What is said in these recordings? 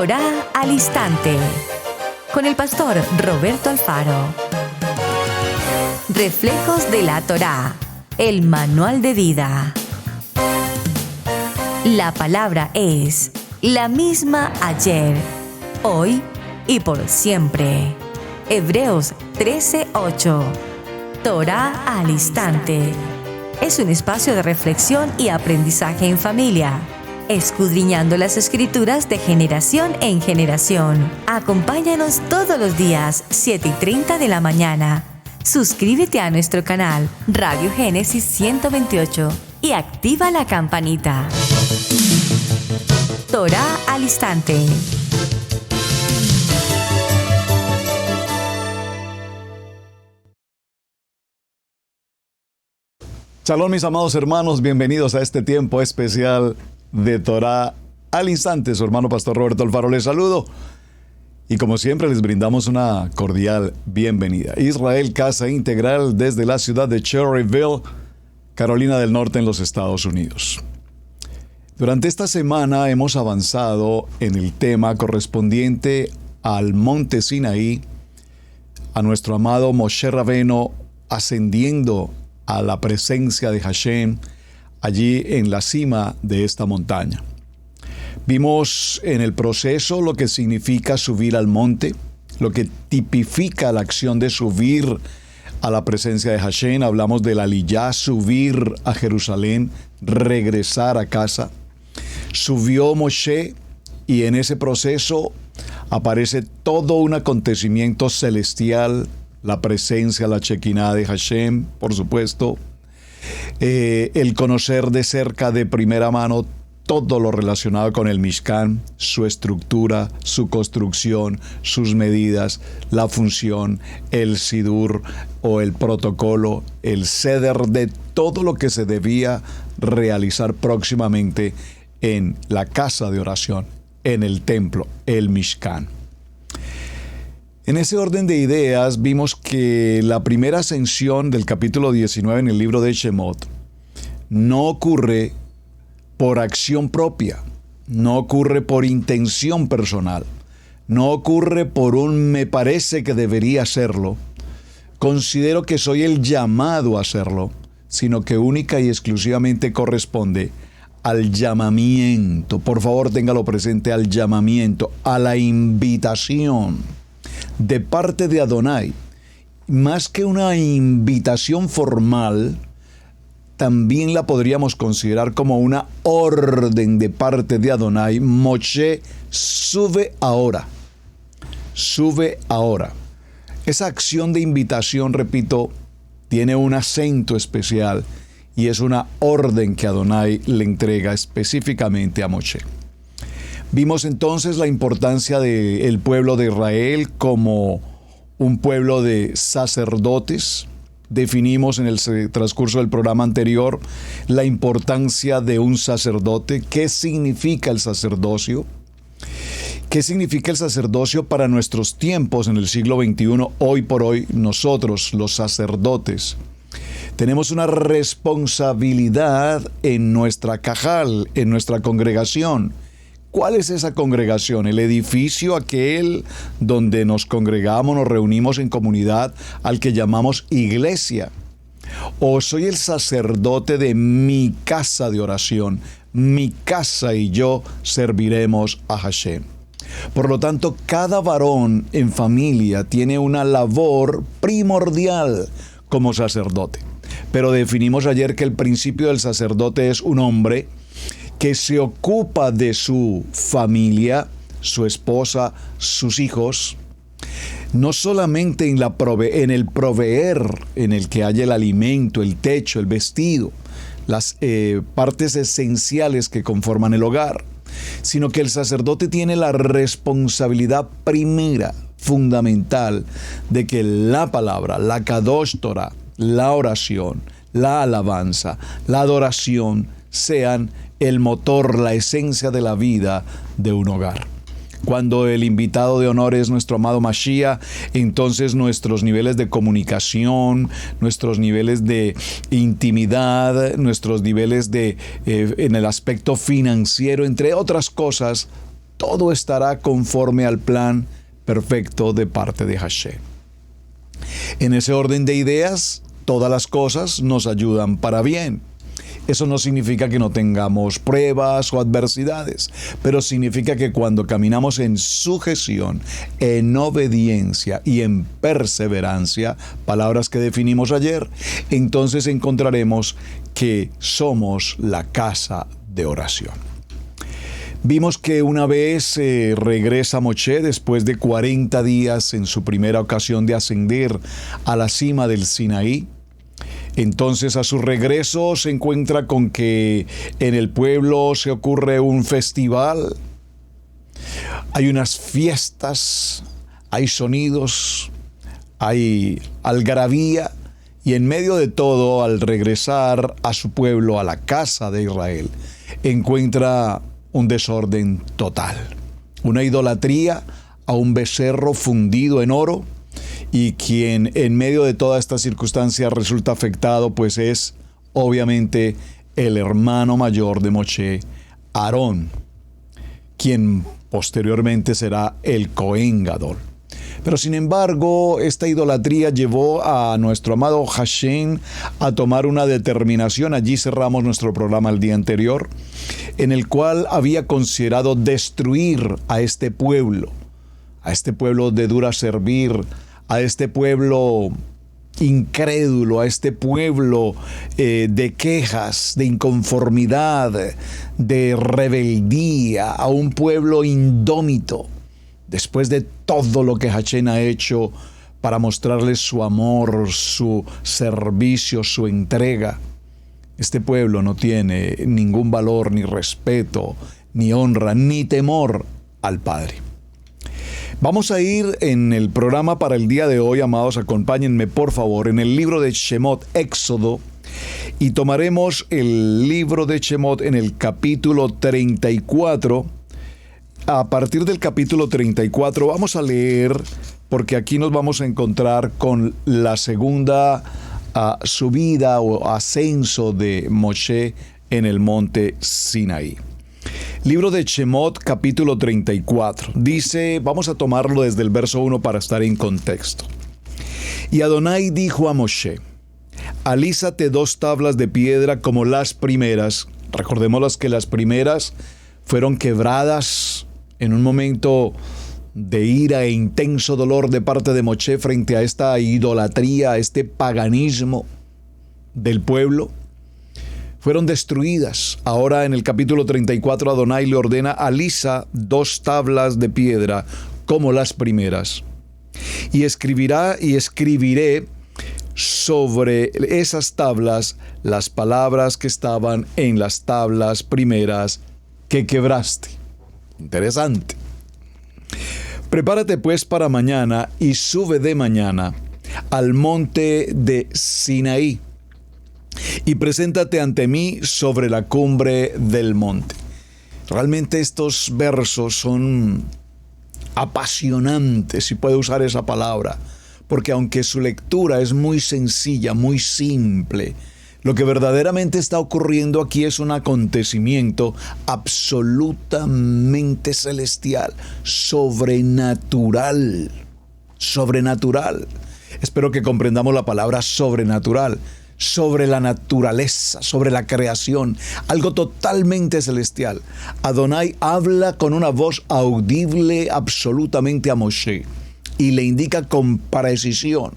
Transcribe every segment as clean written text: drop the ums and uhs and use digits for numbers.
Torá al Instante, con el pastor Roberto Alfaro. Reflejos de la Torá, el manual de vida. La palabra es la misma ayer, hoy y por siempre. Hebreos 13:8. Torá al Instante. Es un espacio de reflexión y aprendizaje en familia, escudriñando las Escrituras de generación en generación. Acompáñanos todos los días, 7:30 de la mañana. Suscríbete a nuestro canal Radio Génesis 128 y activa la campanita. Torá al Instante. Shalom, mis amados hermanos, bienvenidos a este tiempo especial de Torá al Instante. Su hermano pastor Roberto Alfaro les saludo y como siempre les brindamos una cordial bienvenida. Israel Casa Integral desde la ciudad de Cherryville, Carolina del Norte, en los Estados Unidos. Durante esta semana hemos avanzado en el tema correspondiente al monte Sinaí, a nuestro amado Moshe Rabbeinu ascendiendo a la presencia de Hashem allí en la cima de esta montaña. Vimos en el proceso lo que significa subir al monte, lo que tipifica la acción de subir a la presencia de Hashem. Hablamos del aliyá, subir a Jerusalén, regresar a casa. Subió Moshe y en ese proceso aparece todo un acontecimiento celestial, la presencia, la Shekinah de Hashem, por supuesto, el conocer de cerca, de primera mano, todo lo relacionado con el Mishkan, su estructura, su construcción, sus medidas, la función, el sidur o el protocolo, el seder de todo lo que se debía realizar próximamente en la casa de oración, en el templo, el Mishkan. En ese orden de ideas vimos que la primera ascensión del capítulo 19 en el libro de Shemot no ocurre por acción propia, no ocurre por intención personal, no ocurre por un me parece que debería hacerlo, considero que soy el llamado a hacerlo, sino que única y exclusivamente corresponde al llamamiento. Por favor, téngalo presente, al llamamiento, a la invitación de parte de Adonai. Más que una invitación formal, también la podríamos considerar como una orden de parte de Adonai. Moshe, sube ahora. Sube ahora. Esa acción de invitación, repito, tiene un acento especial y es una orden que Adonai le entrega específicamente a Moshe. Vimos entonces la importancia del pueblo de Israel como un pueblo de sacerdotes. Definimos en el transcurso del programa anterior la importancia de un sacerdote. ¿Qué significa el sacerdocio? ¿Qué significa el sacerdocio para nuestros tiempos en el siglo XXI? Hoy por hoy, nosotros, los sacerdotes, tenemos una responsabilidad en nuestra cajal, en nuestra congregación. ¿Cuál es esa congregación? El edificio aquel donde nos congregamos, nos reunimos en comunidad, al que llamamos iglesia. ¿O soy el sacerdote de mi casa de oración? Mi casa y yo serviremos a Hashem. Por lo tanto, cada varón en familia tiene una labor primordial como sacerdote. Pero definimos ayer que el principio del sacerdote es un hombre que se ocupa de su familia, su esposa, sus hijos, no solamente en el proveer, en el que haya el alimento, el techo, el vestido, las partes esenciales que conforman el hogar, sino que el sacerdote tiene la responsabilidad primera, fundamental, de que la palabra, la Kadosh Torah, la oración, la alabanza, la adoración, sean el motor, la esencia de la vida de un hogar. Cuando el invitado de honor es nuestro amado Mashiach, entonces nuestros niveles de comunicación, nuestros niveles de intimidad, nuestros niveles en el aspecto financiero, entre otras cosas, todo estará conforme al plan perfecto de parte de Hashem. En ese orden de ideas, todas las cosas nos ayudan para bien. Eso no significa que no tengamos pruebas o adversidades, pero significa que cuando caminamos en sujeción, en obediencia y en perseverancia, palabras que definimos ayer, entonces encontraremos que somos la casa de oración. Vimos que una vez regresa Moshe después de 40 días en su primera ocasión de ascender a la cima del Sinaí. Entonces a su regreso se encuentra con que en el pueblo se ocurre un festival, hay unas fiestas, hay sonidos, hay algarabía, y en medio de todo, al regresar a su pueblo, a la casa de Israel, encuentra un desorden total, una idolatría a un becerro fundido en oro, y quien en medio de toda esta circunstancia resulta afectado pues es obviamente el hermano mayor de Moshe, Aarón, quien posteriormente será el Cohen Gadol. Pero sin embargo, esta idolatría llevó a nuestro amado Hashem a tomar una determinación. Allí cerramos nuestro programa el día anterior, en el cual había considerado destruir a este pueblo de dura servir, a este pueblo incrédulo, a este pueblo de quejas, de inconformidad, de rebeldía, a un pueblo indómito. Después de todo lo que Hashem ha hecho para mostrarles su amor, su servicio, su entrega, este pueblo no tiene ningún valor, ni respeto, ni honra, ni temor al Padre. Vamos a ir en el programa para el día de hoy, amados, acompáñenme por favor, en el libro de Shemot, Éxodo, y tomaremos el libro de Shemot en el capítulo 34. A partir del capítulo 34 vamos a leer, porque aquí nos vamos a encontrar con la segunda subida o ascenso de Moshe en el monte Sinaí. Libro de Shemot, capítulo 34. Dice, vamos a tomarlo desde el verso 1 para estar en contexto. Y Adonai dijo a Moshe, alízate 2 tablas de piedra como las primeras. Recordemos que las primeras fueron quebradas en un momento de ira e intenso dolor de parte de Moshe frente a esta idolatría, a este paganismo del pueblo. Fueron destruidas. Ahora en el capítulo 34 Adonai le ordena, alisa 2 tablas de piedra como las primeras. Y escribiré sobre esas tablas las palabras que estaban en las tablas primeras que quebraste. Interesante. Prepárate pues para mañana y sube de mañana al monte de Sinaí y preséntate ante mí sobre la cumbre del monte. Realmente estos versos son apasionantes, si puedo usar esa palabra, porque aunque su lectura es muy sencilla, muy simple, lo que verdaderamente está ocurriendo aquí es un acontecimiento absolutamente celestial, sobrenatural. Espero que comprendamos la palabra sobrenatural, sobre la naturaleza, sobre la creación, algo totalmente celestial. Adonai habla con una voz audible absolutamente a Moshe y le indica con precisión,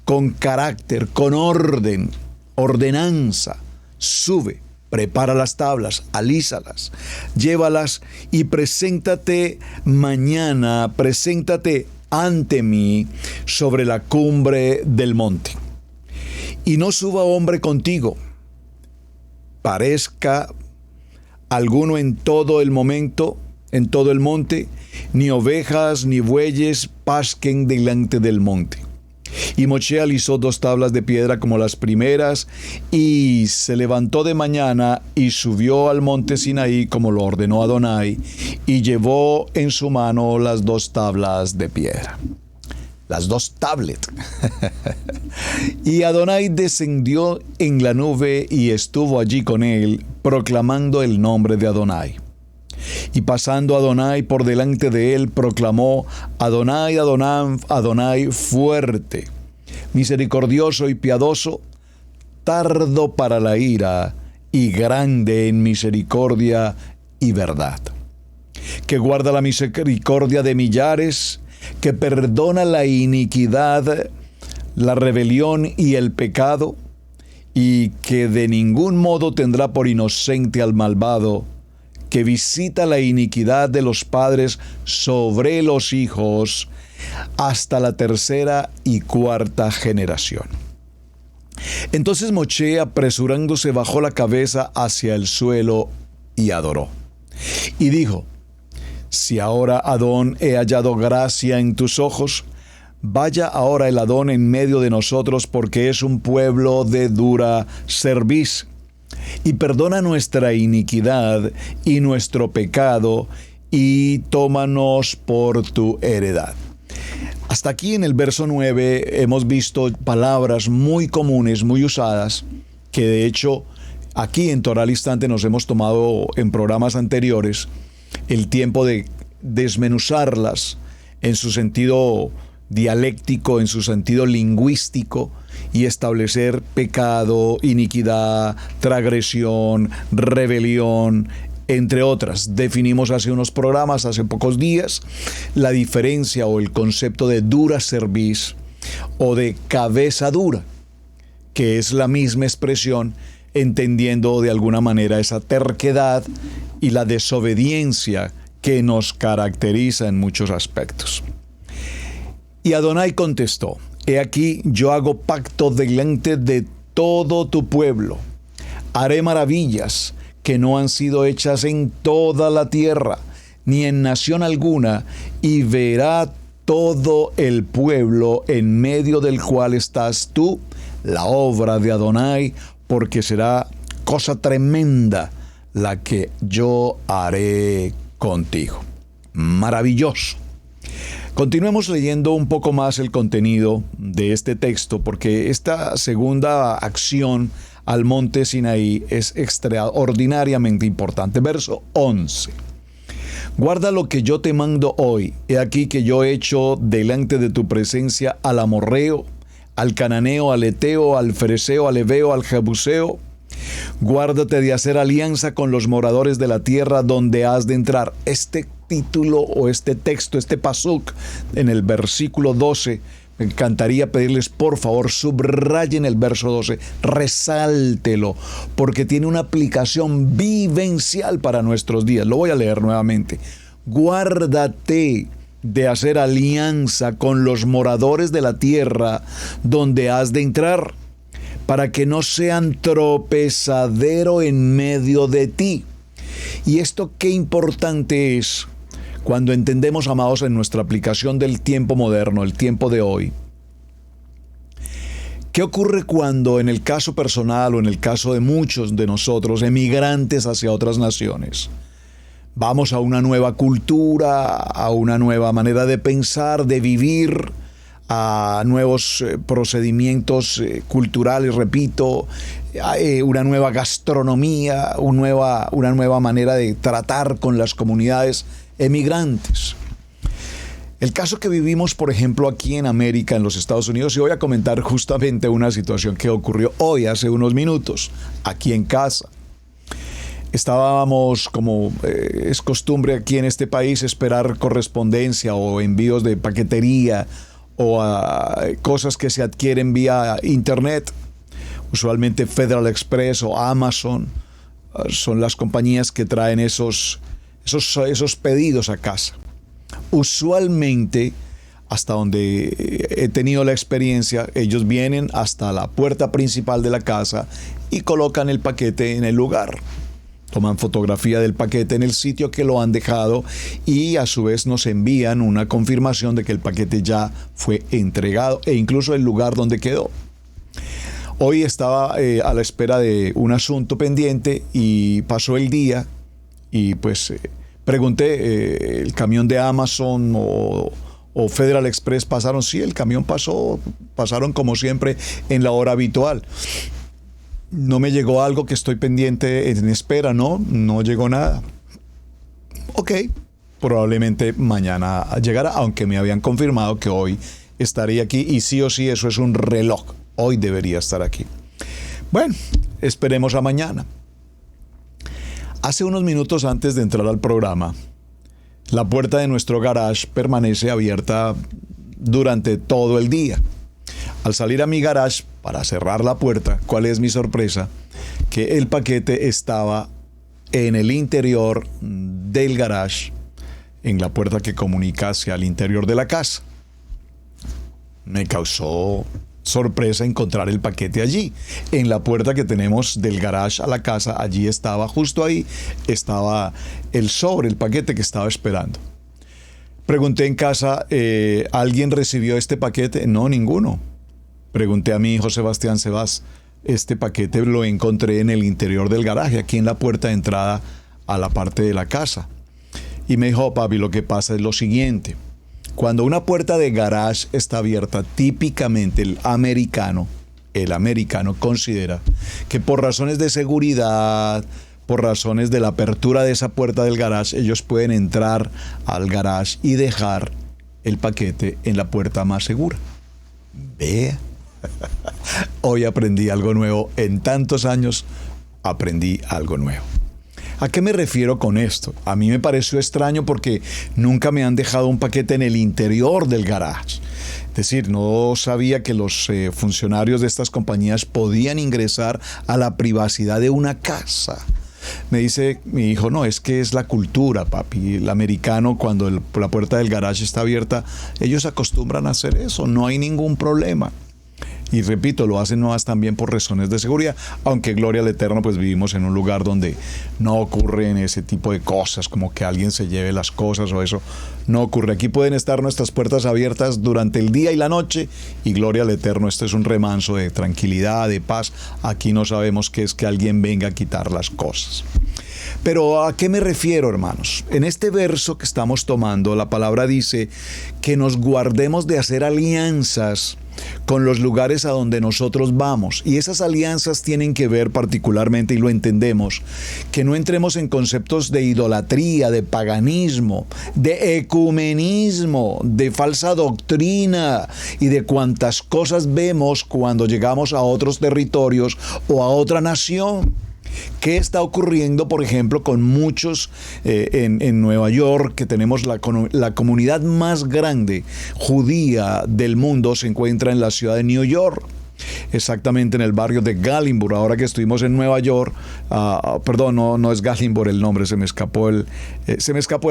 con carácter, con orden, ordenanza, sube, prepara las tablas, alízalas, llévalas y preséntate mañana, preséntate ante mí sobre la cumbre del monte. Y no suba hombre contigo, parezca alguno en todo el momento, en todo el monte, ni ovejas ni bueyes pasquen delante del monte. Y Moshe alisó 2 tablas de piedra como las primeras, y se levantó de mañana y subió al monte Sinaí como lo ordenó Adonai, y llevó en su mano las 2 tablas de piedra. Las 2 tablets. Y Adonai descendió en la nube y estuvo allí con él, proclamando el nombre de Adonai. Y pasando Adonai por delante de él, proclamó: Adonai, Adonai, Adonai fuerte, misericordioso y piadoso, tardo para la ira y grande en misericordia y verdad, que guarda la misericordia de millares, que perdona la iniquidad, la rebelión y el pecado, y que de ningún modo tendrá por inocente al malvado, que visita la iniquidad de los padres sobre los hijos hasta la tercera y cuarta generación. Entonces Moshe, apresurándose, bajó la cabeza hacia el suelo y adoró. Y dijo: si ahora, Adón, he hallado gracia en tus ojos, vaya ahora el Adón en medio de nosotros, porque es un pueblo de dura cerviz, y perdona nuestra iniquidad y nuestro pecado, y tómanos por tu heredad. Hasta aquí en el verso 9 hemos visto palabras muy comunes, muy usadas, que de hecho aquí en Torah al Instante nos hemos tomado en programas anteriores el tiempo de desmenuzarlas en su sentido dialéctico, en su sentido lingüístico, y establecer pecado, iniquidad, transgresión, rebelión, entre otras. Definimos hace unos programas, hace pocos días, la diferencia o el concepto de dura cerviz o de cabeza dura, que es la misma expresión, entendiendo de alguna manera esa terquedad y la desobediencia que nos caracteriza en muchos aspectos. Y Adonai contestó: he aquí, yo hago pacto delante de todo tu pueblo. Haré maravillas que no han sido hechas en toda la tierra, ni en nación alguna, y verá todo el pueblo en medio del cual estás tú, la obra de Adonai, porque será cosa tremenda la que yo haré contigo. Maravilloso. Continuemos leyendo un poco más el contenido de este texto, porque esta segunda acción al monte Sinaí es extraordinariamente importante. Verso 11. Guarda lo que yo te mando hoy. He aquí que yo he hecho delante de tu presencia al amorreo, al cananeo, al eteo, al fereceo, al heveo, al jebuseo. Guárdate de hacer alianza con los moradores de la tierra donde has de entrar. Este título o este texto, este pasuk en el versículo 12, me encantaría pedirles por favor subrayen el verso 12, resáltelo, porque tiene una aplicación vivencial para nuestros días. Lo voy a leer nuevamente. Guárdate de hacer alianza con los moradores de la tierra donde has de entrar, para que no sean tropezadero en medio de ti. Y esto qué importante es cuando entendemos, amados, en nuestra aplicación del tiempo moderno, el tiempo de hoy. ¿Qué ocurre cuando en el caso personal o en el caso de muchos de nosotros, emigrantes hacia otras naciones, vamos a una nueva cultura, a una nueva manera de pensar, de vivir, a nuevos procedimientos culturales, repito, una nueva gastronomía, una nueva manera de tratar con las comunidades emigrantes? El caso que vivimos, por ejemplo, aquí en América, en los Estados Unidos, y voy a comentar justamente una situación que ocurrió hoy, hace unos minutos, aquí en casa. Estábamos, como es costumbre aquí en este país, esperar correspondencia o envíos de paquetería o cosas que se adquieren vía internet. Usualmente Federal Express o Amazon son las compañías que traen esos pedidos a casa. Usualmente, hasta donde he tenido la experiencia, ellos vienen hasta la puerta principal de la casa y colocan el paquete en el lugar. Toman fotografía del paquete en el sitio que lo han dejado y a su vez nos envían una confirmación de que el paquete ya fue entregado e incluso el lugar donde quedó. Hoy estaba a la espera de un asunto pendiente y pasó el día y pues pregunté, ¿el camión de Amazon o Federal Express pasaron? Sí, el camión pasaron como siempre en la hora habitual. No me llegó algo que estoy pendiente en espera, no llegó nada. Ok, ok, probablemente mañana llegará, aunque me habían confirmado que hoy estaría aquí y sí o sí eso es un reloj. Hoy debería estar aquí. Bueno, esperemos a mañana. Hace unos minutos antes de entrar al programa, la puerta de nuestro garage permanece abierta durante todo el día. Al salir a mi garage para cerrar la puerta, ¿cuál es mi sorpresa? Que el paquete estaba en el interior del garage, en la puerta que comunica hacia el interior de la casa. Me causó sorpresa encontrar el paquete allí. En la puerta que tenemos del garage a la casa, allí estaba, justo ahí, estaba el sobre, el paquete que estaba esperando. Pregunté en casa, ¿alguien recibió este paquete? No, ninguno. Pregunté a mi hijo Sebastián Sebas, este paquete lo encontré en el interior del garaje, aquí en la puerta de entrada a la parte de la casa. Y me dijo, papi, lo que pasa es lo siguiente. Cuando una puerta de garage está abierta, típicamente el americano considera que por razones de seguridad, por razones de la apertura de esa puerta del garage, ellos pueden entrar al garage y dejar el paquete en la puerta más segura. Vea. Hoy aprendí algo nuevo. En tantos años aprendí algo nuevo. ¿A qué me refiero con esto? A mí me pareció extraño porque nunca me han dejado un paquete en el interior del garage. Es decir, no sabía que los funcionarios de estas compañías podían ingresar a la privacidad de una casa. Me dice mi hijo, no, es que es la cultura, papi. El americano, cuando la puerta del garage está abierta, ellos acostumbran a hacer eso, no hay ningún problema. Y repito, lo hacen más también por razones de seguridad, aunque gloria al Eterno, pues vivimos en un lugar donde no ocurren ese tipo de cosas, como que alguien se lleve las cosas o eso, no ocurre. Aquí pueden estar nuestras puertas abiertas durante el día y la noche, y gloria al Eterno, este es un remanso de tranquilidad, de paz. Aquí no sabemos qué es que alguien venga a quitar las cosas. Pero ¿a qué me refiero, hermanos? En este verso que estamos tomando, la palabra dice que nos guardemos de hacer alianzas con los lugares a donde nosotros vamos. Y esas alianzas tienen que ver particularmente, y lo entendemos, que no entremos en conceptos de idolatría, de paganismo, de ecumenismo, de falsa doctrina y de cuantas cosas vemos cuando llegamos a otros territorios o a otra nación. ¿Qué está ocurriendo, por ejemplo, con muchos en Nueva York, que tenemos la comunidad más grande judía del mundo, se encuentra en la ciudad de New York? Exactamente en el barrio de Gallinburg. Ahora que estuvimos en Nueva York, perdón, no es Gallinburg el nombre, se me escapó el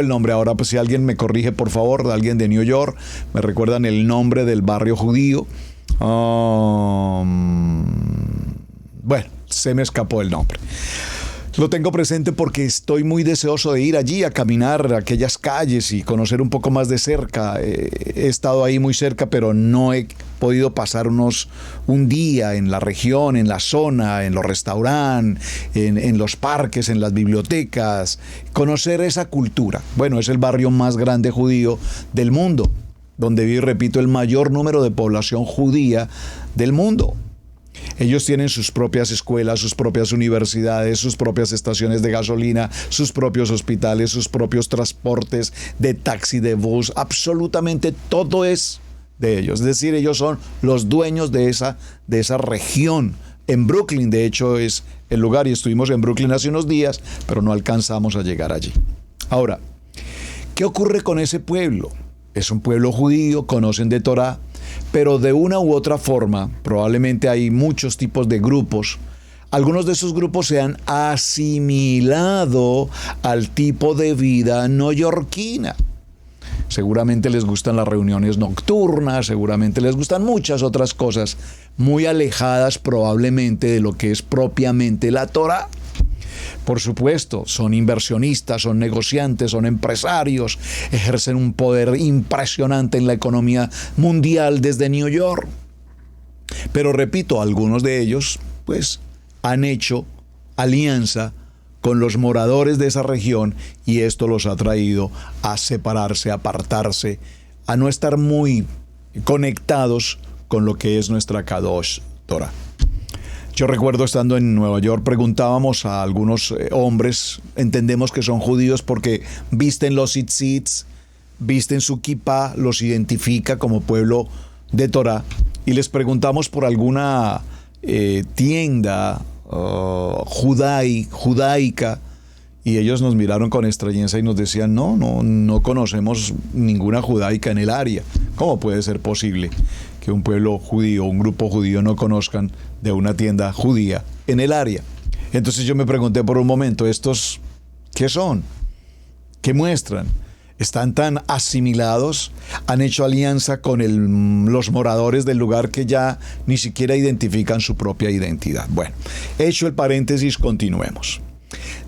nombre. Ahora, pues si alguien me corrige, por favor, alguien de New York, me recuerdan el nombre del barrio judío. Bueno, se me escapó el nombre. Lo tengo presente porque estoy muy deseoso de ir allí a caminar aquellas calles y conocer un poco más de cerca. He estado ahí muy cerca, pero no he podido pasar un día en la región, en la zona, en los restaurantes, en los parques, en las bibliotecas, conocer esa cultura. Bueno, es el barrio más grande judío del mundo, donde vive, repito, el mayor número de población judía del mundo. Ellos tienen sus propias escuelas, sus propias universidades, sus propias estaciones de gasolina, sus propios hospitales, sus propios transportes de taxi, de bus, absolutamente todo es de ellos. Es decir, ellos son los dueños de esa región. En Brooklyn, de hecho, es el lugar, y estuvimos en Brooklyn hace unos días, pero no alcanzamos a llegar allí. Ahora, ¿qué ocurre con ese pueblo? Es un pueblo judío, conocen de Torá, pero de una u otra forma, probablemente hay muchos tipos de grupos. Algunos de esos grupos se han asimilado al tipo de vida neoyorquina. Seguramente les gustan las reuniones nocturnas, seguramente les gustan muchas otras cosas muy alejadas probablemente de lo que es propiamente la Torá. Por supuesto, son inversionistas, son negociantes, son empresarios, ejercen un poder impresionante en la economía mundial desde New York. Pero repito, algunos de ellos, pues, han hecho alianza con los moradores de esa región y esto los ha traído a separarse, a apartarse, a no estar muy conectados con lo que es nuestra Kadosh Torah. Yo recuerdo estando en Nueva York, preguntábamos a algunos hombres, entendemos que son judíos porque visten los tzitzits, visten su kippah, los identifica como pueblo de Torá, y les preguntamos por alguna tienda judaica, y ellos nos miraron con extrañeza y nos decían, no conocemos ninguna judaica en el área. ¿Cómo puede ser posible que un pueblo judío, un grupo judío no conozcan de una tienda judía en el área? Entonces yo me pregunté por un momento, ¿estos qué son? ¿Qué muestran? ¿Están tan asimilados? ¿Han hecho alianza con los moradores del lugar que ya ni siquiera identifican su propia identidad? Bueno, hecho el paréntesis, continuemos.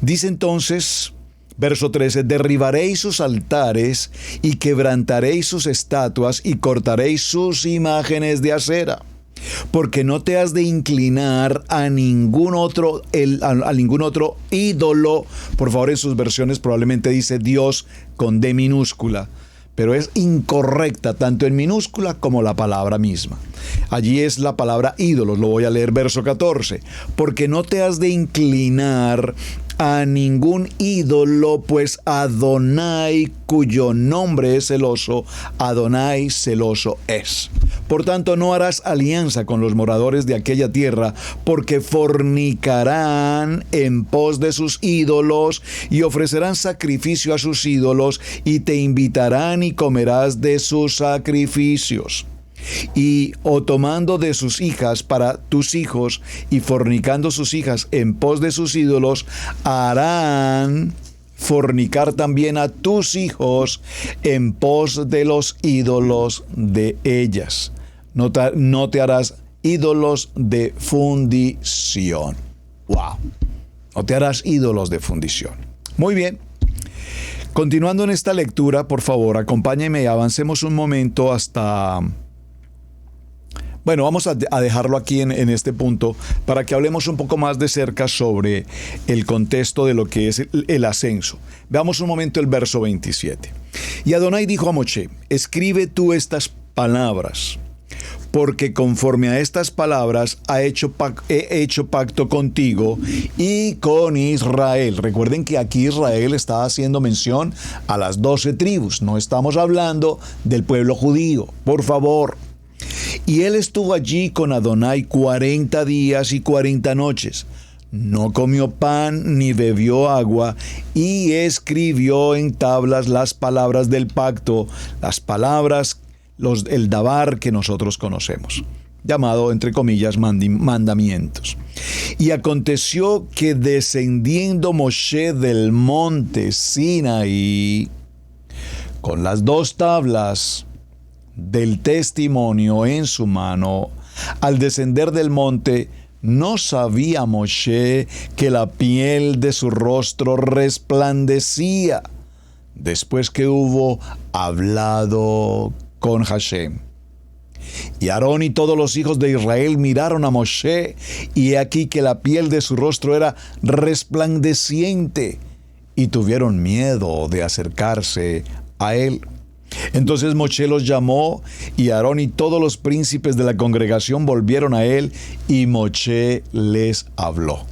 Dice entonces, verso 13, derribaréis sus altares y quebrantaréis sus estatuas y cortaréis sus imágenes de acera, porque no te has de inclinar a ningún otro ídolo. Por favor, en sus versiones probablemente dice Dios con D minúscula, pero es incorrecta tanto en minúscula como la palabra misma. Allí es la palabra ídolos, lo voy a leer verso 14. Porque no te has de inclinar a ningún ídolo, pues Adonai, cuyo nombre es celoso, Adonai celoso es. Por tanto, no harás alianza con los moradores de aquella tierra, porque fornicarán en pos de sus ídolos y ofrecerán sacrificio a sus ídolos y te invitarán y comerás de sus sacrificios. Y o tomando de sus hijas para tus hijos y fornicando sus hijas en pos de sus ídolos, harán fornicar también a tus hijos en pos de los ídolos de ellas. No te harás ídolos de fundición. ¡Wow! No te harás ídolos de fundición. Muy bien. Continuando en esta lectura, por favor, acompáñenme y avancemos un momento hasta... Bueno, vamos a dejarlo aquí en este punto para que hablemos un poco más de cerca sobre el contexto de lo que es el ascenso. Veamos un momento el verso 27. Y Adonai dijo a Moshe, escribe tú estas palabras, porque conforme a estas palabras he hecho pacto contigo y con Israel. Recuerden que aquí Israel está haciendo mención a las 12 tribus, no estamos hablando del pueblo judío, por favor. Y él estuvo allí con Adonai 40 días y 40 noches. No comió pan ni bebió agua, y escribió en tablas las palabras del pacto, las palabras, el dabar que nosotros conocemos, llamado entre comillas mandamientos. Y aconteció que descendiendo Moshe del monte Sinaí con las 2 tablas del testimonio en su mano, al descender del monte, no sabía Moshe que la piel de su rostro resplandecía después que hubo hablado con Hashem. Y Aarón y todos los hijos de Israel miraron a Moshe, y he aquí que la piel de su rostro era resplandeciente, y tuvieron miedo de acercarse a él. Entonces Moshe los llamó, y Aarón y todos los príncipes de la congregación volvieron a él, y Moshe les habló.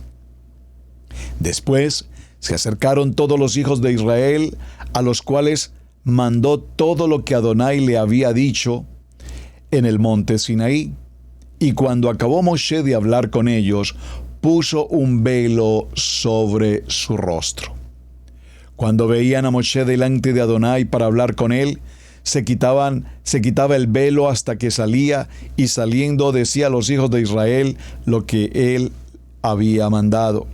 Después se acercaron todos los hijos de Israel, a los cuales mandó todo lo que Adonai le había dicho en el monte Sinaí. Y cuando acabó Moshe de hablar con ellos, puso un velo sobre su rostro. Cuando veían a Moshe delante de Adonai para hablar con él, se quitaba el velo hasta que salía, y saliendo decía a los hijos de Israel lo que él había mandado.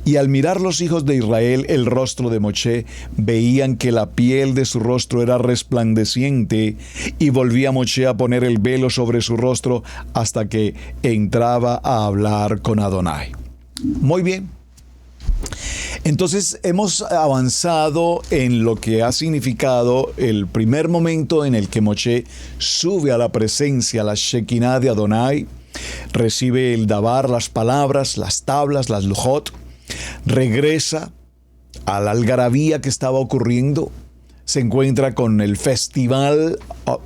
Y al mirar los hijos de Israel el rostro de Moshe, veían que la piel de su rostro era resplandeciente, y volvía Moshe a poner el velo sobre su rostro hasta que entraba a hablar con Adonai. Muy bien. Entonces hemos avanzado en lo que ha significado el primer momento en el que Moshe sube a la presencia, la Shekinah de Adonai, recibe el dabar, las palabras, las tablas, las lujot, regresa a la algarabía que estaba ocurriendo, se encuentra con el festival,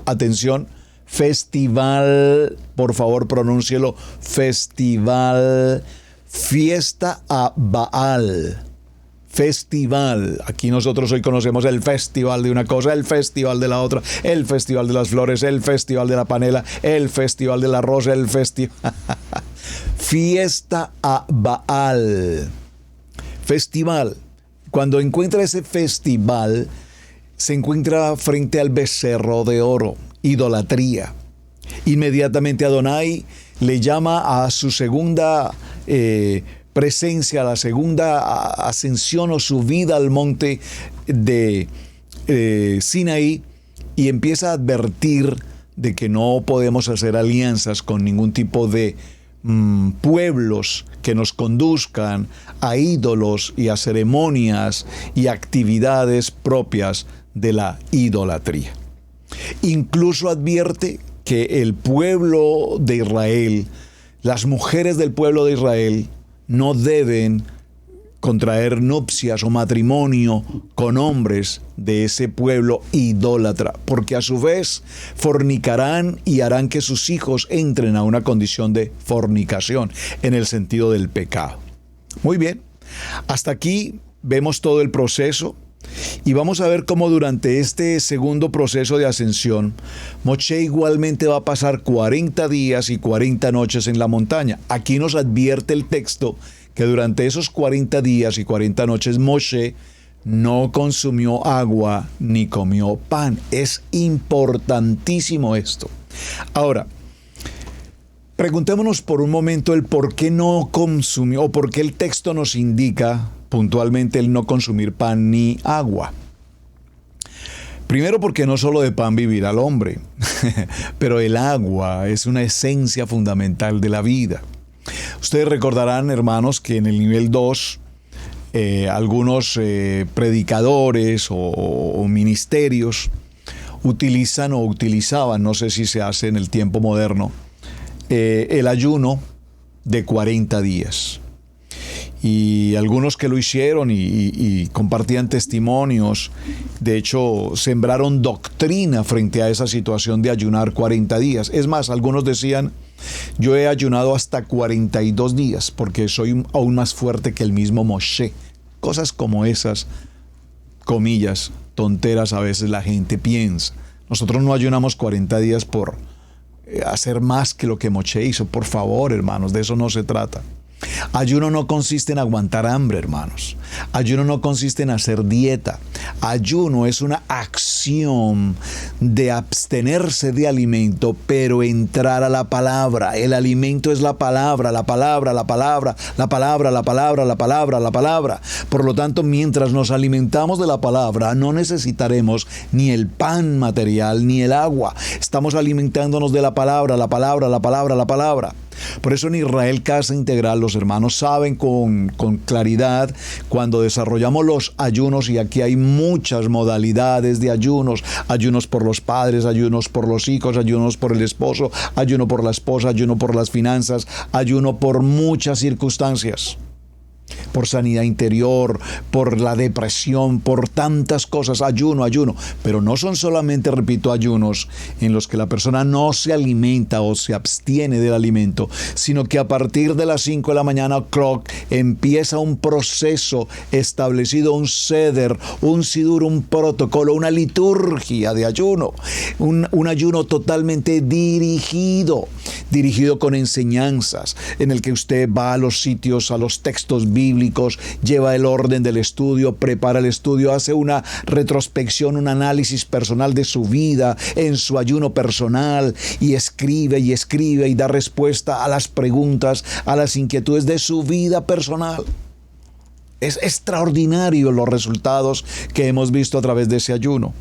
atención, festival, por favor pronúncielo, festival, fiesta a Baal. Festival. Aquí nosotros hoy conocemos el festival de una cosa, el festival de la otra, el festival de las flores, el festival de la panela, el festival del arroz, el festival. Fiesta a Baal. Festival. Cuando encuentra ese festival, se encuentra frente al becerro de oro, idolatría. Inmediatamente Adonai le llama a su segunda presencia, la segunda ascensión o subida al monte de Sinaí, y empieza a advertir de que no podemos hacer alianzas con ningún tipo de pueblos que nos conduzcan a ídolos y a ceremonias y actividades propias de la idolatría. Incluso advierte que el pueblo de Israel, las mujeres del pueblo de Israel, no deben contraer nupcias o matrimonio con hombres de ese pueblo idólatra, porque a su vez fornicarán y harán que sus hijos entren a una condición de fornicación, en el sentido del pecado. Muy bien, hasta aquí vemos todo el proceso. Y vamos a ver cómo durante este segundo proceso de ascensión, Moshe igualmente va a pasar 40 días y 40 noches en la montaña. Aquí nos advierte el texto que durante esos 40 días y 40 noches Moshe no consumió agua ni comió pan. Es importantísimo esto. Ahora, preguntémonos por un momento el por qué no consumió, o por qué el texto nos indica puntualmente el no consumir pan ni agua. Primero, porque no solo de pan vivirá el hombre, pero el agua es una esencia fundamental de la vida. Ustedes recordarán, hermanos, que en el nivel 2, algunos predicadores o ministerios utilizan o utilizaban, no sé si se hace en el tiempo moderno, el ayuno de 40 días. Y algunos que lo hicieron y compartían testimonios, de hecho, sembraron doctrina frente a esa situación de ayunar 40 días. Es más, algunos decían, yo he ayunado hasta 42 días porque soy aún más fuerte que el mismo Moshe. Cosas como esas, comillas, tonteras a veces la gente piensa. Nosotros no ayunamos 40 días por hacer más que lo que Moshe hizo. Por favor, hermanos, de eso no se trata. Ayuno no consiste en aguantar hambre, hermanos. Ayuno no consiste en hacer dieta. Ayuno es una acción de abstenerse de alimento, pero entrar a la palabra. El alimento es la palabra, la palabra, la palabra, la palabra, la palabra, la palabra, la palabra. Por lo tanto, mientras nos alimentamos de la palabra, no necesitaremos ni el pan material ni el agua. Estamos alimentándonos de la palabra, la palabra, la palabra, la palabra. Por eso en Israel Casa Integral los hermanos saben con claridad cuando desarrollamos los ayunos, y aquí hay muchas modalidades de ayunos: ayunos por los padres, ayunos por los hijos, ayunos por el esposo, ayuno por la esposa, ayuno por las finanzas, ayuno por muchas circunstancias, por sanidad interior, por la depresión, por tantas cosas. Ayuno, ayuno. Pero no son solamente, repito, ayunos en los que la persona no se alimenta o se abstiene del alimento, sino que a partir de las 5 de la mañana o'clock empieza un proceso establecido, un seder, un sidur, un protocolo, una liturgia de ayuno. Un ayuno totalmente dirigido con enseñanzas, en el que usted va a los sitios, a los textos bíblicos, lleva el orden del estudio, prepara el estudio, hace una retrospección, un análisis personal de su vida en su ayuno personal, y escribe y da respuesta a las preguntas, a las inquietudes de su vida personal. Es extraordinario los resultados que hemos visto a través de ese ayuno.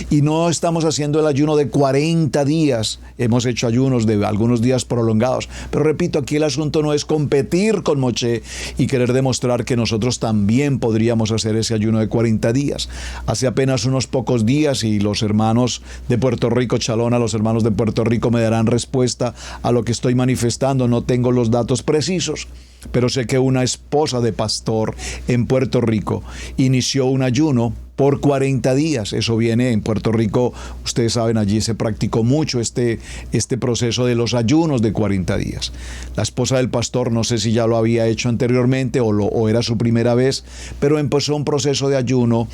Y no estamos haciendo el ayuno de 40 días. Hemos hecho ayunos de algunos días prolongados. Pero repito, aquí el asunto no es competir con Moshe y querer demostrar que nosotros también podríamos hacer ese ayuno de 40 días. Hace apenas unos pocos días, y los hermanos de Puerto Rico, Chalona, los hermanos de Puerto Rico me darán respuesta a lo que estoy manifestando. No tengo los datos precisos. pero sé que una esposa de pastor en Puerto Rico inició un ayuno por 40 días. Eso viene en Puerto Rico, ustedes saben, allí se practicó mucho este proceso de los ayunos de 40 días. La esposa del pastor, no sé si ya lo había hecho anteriormente o era su primera vez, pero empezó un proceso de ayuno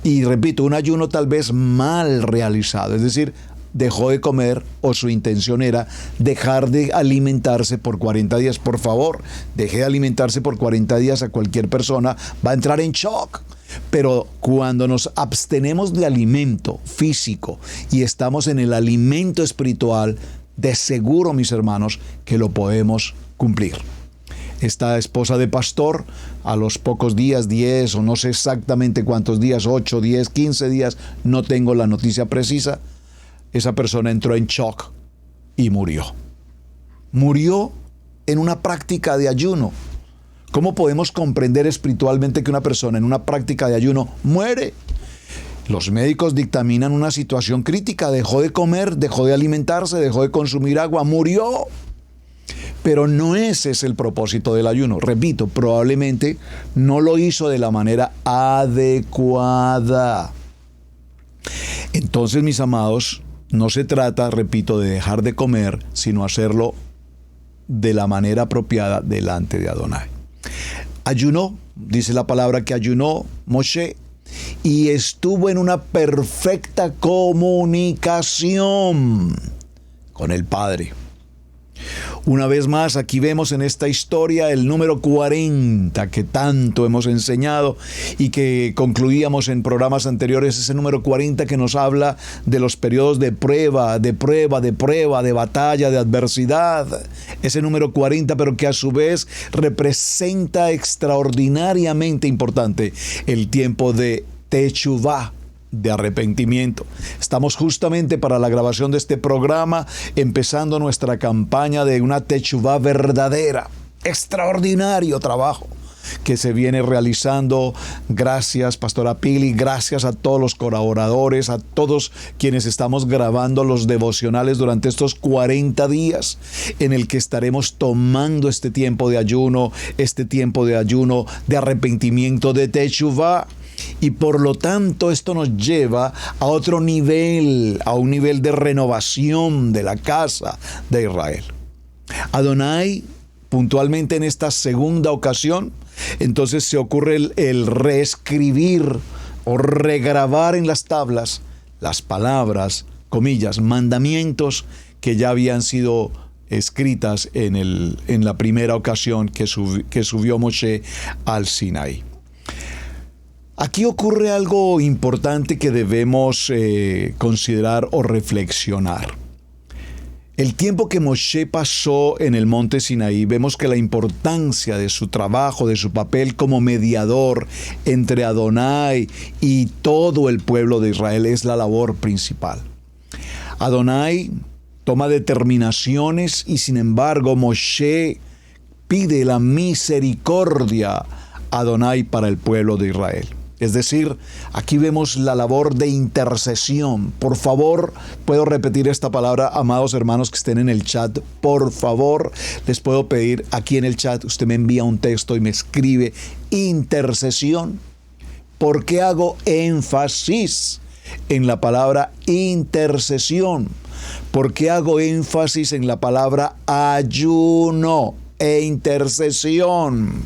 y, repito, un ayuno tal vez mal realizado, es decir, dejó de comer o su intención era dejar de alimentarse por 40 días. Por favor, deje de alimentarse por 40 días a cualquier persona, va a entrar en shock. Pero cuando nos abstenemos de alimento físico y estamos en el alimento espiritual, de seguro, mis hermanos, que lo podemos cumplir. Esta esposa de pastor, a los pocos días, 10 o no sé exactamente cuántos días, 8, 10, 15 días, no tengo la noticia precisa, esa persona entró en shock y murió. Murió en una práctica de ayuno. ¿Cómo podemos comprender espiritualmente que una persona en una práctica de ayuno muere? Los médicos dictaminan una situación crítica, dejó de comer, dejó de alimentarse, dejó de consumir agua, murió. Pero no ese es el propósito del ayuno. Repito, probablemente no lo hizo de la manera adecuada. Entonces, mis amados, no se trata, repito, de dejar de comer, sino hacerlo de la manera apropiada delante de Adonai. Ayunó, dice la palabra que ayunó Moshe, y estuvo en una perfecta comunicación con el Padre. Una vez más, aquí vemos en esta historia el número 40 que tanto hemos enseñado y que concluíamos en programas anteriores, ese número 40 que nos habla de los periodos de prueba, de batalla, de adversidad. Ese número 40, pero que a su vez representa extraordinariamente importante el tiempo de Teshuvah, de arrepentimiento. Estamos justamente para la grabación de este programa empezando nuestra campaña de una Teshuvah verdadera. Extraordinario trabajo que se viene realizando. Gracias, Pastora Pili, gracias a todos los colaboradores, a todos quienes estamos grabando los devocionales durante estos 40 días en el que estaremos tomando este tiempo de ayuno de arrepentimiento, de Teshuvah. Y por lo tanto esto nos lleva a otro nivel, a un nivel de renovación de la casa de Israel. Adonai, puntualmente en esta segunda ocasión, entonces se ocurre el reescribir o regrabar en las tablas las palabras, comillas, mandamientos que ya habían sido escritas en la primera ocasión que subió Moshe al Sinaí. Aquí ocurre algo importante que debemos considerar o reflexionar. El tiempo que Moshe pasó en el monte Sinaí, vemos que la importancia de su trabajo, de su papel como mediador entre Adonai y todo el pueblo de Israel es la labor principal. Adonai toma determinaciones y sin embargo Moshe pide la misericordia a Adonai para el pueblo de Israel. Es decir, aquí vemos la labor de intercesión. Por favor, puedo repetir esta palabra, amados hermanos que estén en el chat. Por favor, les puedo pedir aquí en el chat, usted me envía un texto y me escribe intercesión. ¿Por qué hago énfasis en la palabra intercesión? ¿Por qué hago énfasis en la palabra ayuno e intercesión?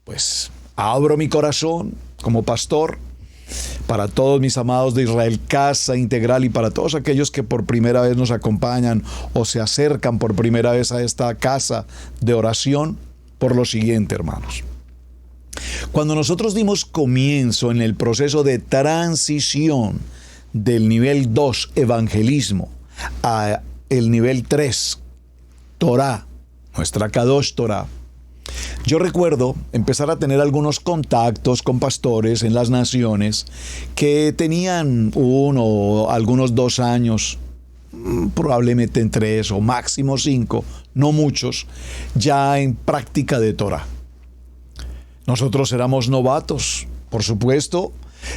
Pues abro mi corazón como pastor para todos mis amados de Israel Casa Integral y para todos aquellos que por primera vez nos acompañan o se acercan por primera vez a esta casa de oración por lo siguiente, hermanos. Cuando nosotros dimos comienzo en el proceso de transición del nivel 2, evangelismo, a el nivel 3, Torah, nuestra Kadosh Torah, yo recuerdo empezar a tener algunos contactos con pastores en las naciones que tenían 1 o algunos 2 años, probablemente en 3 o máximo 5, no muchos, ya en práctica de Torah. Nosotros éramos novatos, por supuesto.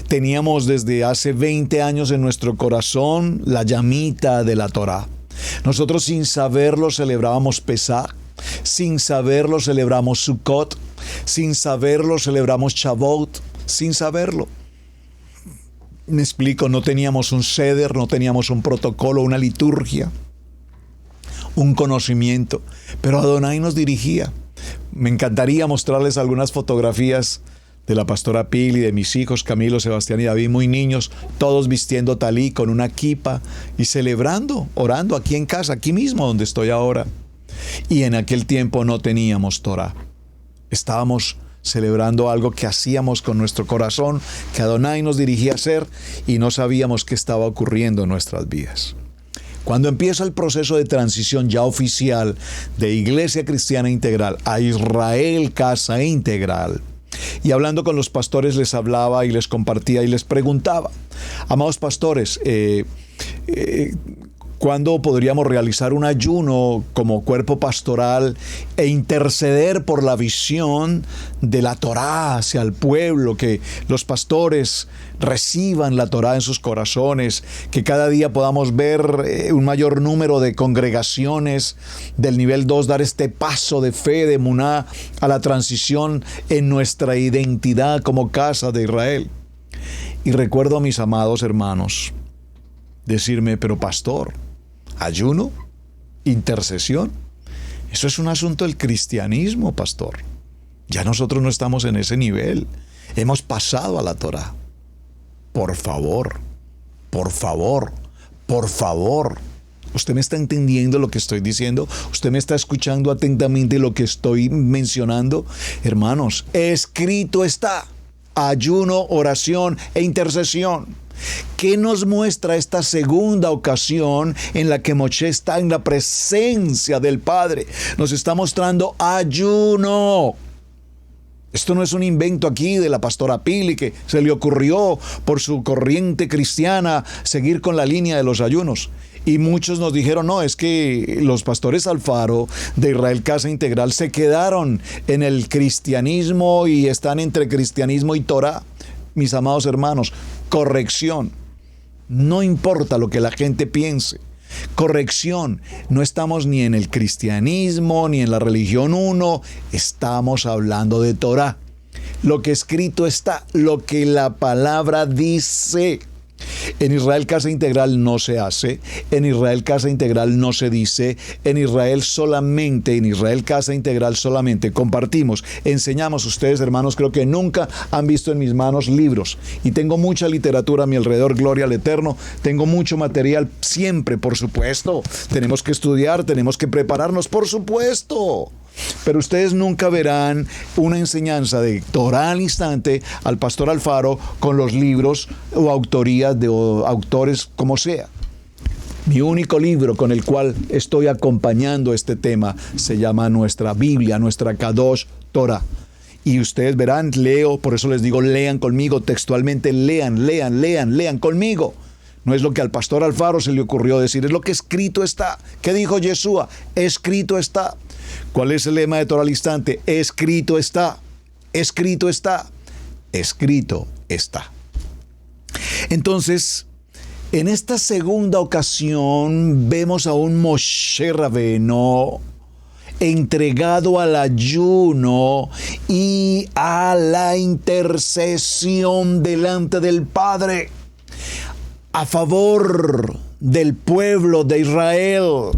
Teníamos desde hace 20 años en nuestro corazón la llamita de la Torah. Nosotros sin saberlo celebrábamos Pesaj. Sin saberlo celebramos Sukkot, sin saberlo celebramos Shavuot, sin saberlo. Me explico, no teníamos un seder, no teníamos un protocolo, una liturgia, un conocimiento, pero Adonai nos dirigía. Me encantaría mostrarles algunas fotografías de la pastora Pili, de mis hijos Camilo, Sebastián y David, muy niños, todos vistiendo talí con una kipa y celebrando, orando aquí en casa, aquí mismo donde estoy ahora. Y en aquel tiempo no teníamos Torah. Estábamos celebrando algo que hacíamos con nuestro corazón, que Adonai nos dirigía a hacer, y no sabíamos qué estaba ocurriendo en nuestras vidas. Cuando empieza el proceso de transición ya oficial de Iglesia Cristiana Integral a Israel Casa Integral, y hablando con los pastores les hablaba y les compartía y les preguntaba: amados pastores, ¿cuándo podríamos realizar un ayuno como cuerpo pastoral e interceder por la visión de la Torá hacia el pueblo? Que los pastores reciban la Torá en sus corazones, que cada día podamos ver un mayor número de congregaciones del nivel 2 dar este paso de fe, de emuná, a la transición en nuestra identidad como casa de Israel. Y recuerdo a mis amados hermanos decirme: pero pastor, ¿ayuno? ¿Intercesión? Eso es un asunto del cristianismo, pastor. Ya nosotros no estamos en ese nivel. Hemos pasado a la Torá. Por favor, por favor, por favor. ¿Usted me está entendiendo lo que estoy diciendo? ¿Usted me está escuchando atentamente lo que estoy mencionando? Hermanos, escrito está: ayuno, oración e intercesión. ¿Qué nos muestra esta segunda ocasión en la que Moshe está en la presencia del Padre? Nos está mostrando ayuno. Esto no es un invento aquí de la pastora Pili, que se le ocurrió por su corriente cristiana seguir con la línea de los ayunos. Y muchos nos dijeron: no, es que los pastores Alfaro de Israel Casa Integral se quedaron en el cristianismo y están entre cristianismo y Torah. Mis amados hermanos, corrección. No importa lo que la gente piense. Corrección, no estamos ni en el cristianismo ni en la religión uno, estamos hablando de Torah. Lo que escrito está, lo que la palabra dice. En Israel Casa Integral no se hace, en Israel Casa Integral no se dice, en Israel Casa Integral solamente compartimos, enseñamos. Ustedes, hermanos, creo que nunca han visto en mis manos libros, y tengo mucha literatura a mi alrededor, gloria al Eterno, tengo mucho material siempre, por supuesto, tenemos que estudiar, tenemos que prepararnos, por supuesto. Pero ustedes nunca verán una enseñanza de Torah al instante al pastor Alfaro con los libros o autorías de autores como sea. Mi único libro con el cual estoy acompañando este tema se llama nuestra Biblia, nuestra Kadosh Torah. Y ustedes verán, leo, por eso les digo, lean conmigo textualmente, lean conmigo. No es lo que al pastor Alfaro se le ocurrió decir, es lo que escrito está. ¿Qué dijo Yeshua? Escrito está. ¿Cuál es el lema de Torah al instante? Escrito está. Escrito está. Escrito está. Entonces, en esta segunda ocasión vemos a un Moshe Rabbeinu entregado al ayuno y a la intercesión delante del Padre a favor del pueblo de Israel.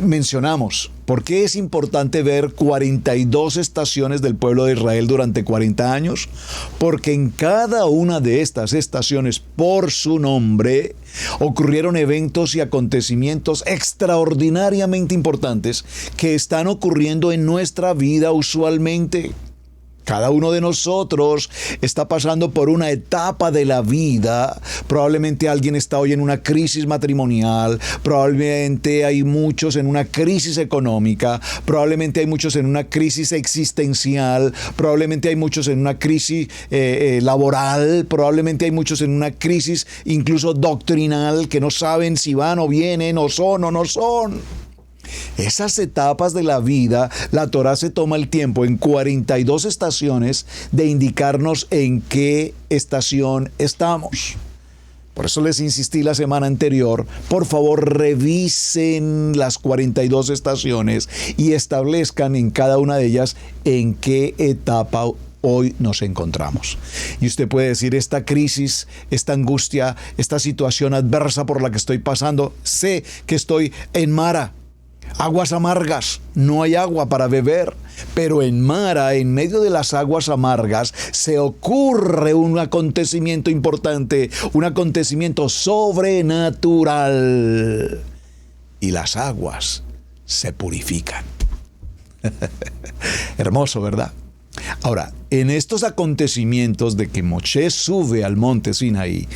Mencionamos, ¿por qué es importante ver 42 estaciones del pueblo de Israel durante 40 años? Porque en cada una de estas estaciones, por su nombre, ocurrieron eventos y acontecimientos extraordinariamente importantes que están ocurriendo en nuestra vida usualmente. Cada uno de nosotros está pasando por una etapa de la vida. Probablemente alguien está hoy en una crisis matrimonial, probablemente hay muchos en una crisis económica, probablemente hay muchos en una crisis existencial, probablemente hay muchos en una crisis laboral, probablemente hay muchos en una crisis incluso doctrinal, que no saben si van o vienen, o son o no son. Esas etapas de la vida, la Torá se toma el tiempo en 42 estaciones de indicarnos en qué estación estamos. Por eso les insistí la semana anterior, por favor revisen las 42 estaciones y establezcan en cada una de ellas en qué etapa hoy nos encontramos. Y usted puede decir, esta crisis, esta angustia, esta situación adversa por la que estoy pasando, sé que estoy en Mara, aguas amargas, no hay agua para beber, pero en Mara, en medio de las aguas amargas, se ocurre un acontecimiento importante, un acontecimiento sobrenatural, y las aguas se purifican. Hermoso, ¿verdad? Ahora, en estos acontecimientos de que Moshe sube al monte Sinaí,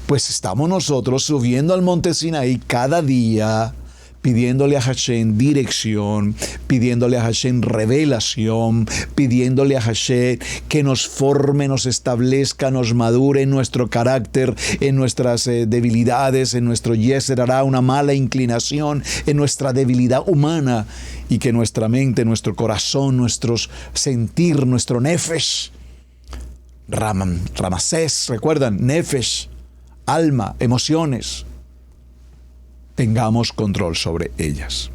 pues estamos nosotros subiendo al monte Sinaí cada día, pidiéndole a Hashem dirección, pidiéndole a Hashem revelación, pidiéndole a Hashem que nos forme, nos establezca, nos madure en nuestro carácter, en nuestras debilidades, en nuestro yeser hará, una mala inclinación, en nuestra debilidad humana, y que nuestra mente, nuestro corazón, nuestros sentir, nuestro nefesh, Ramasés, recuerdan, nefesh, alma, emociones, tengamos control sobre ellas.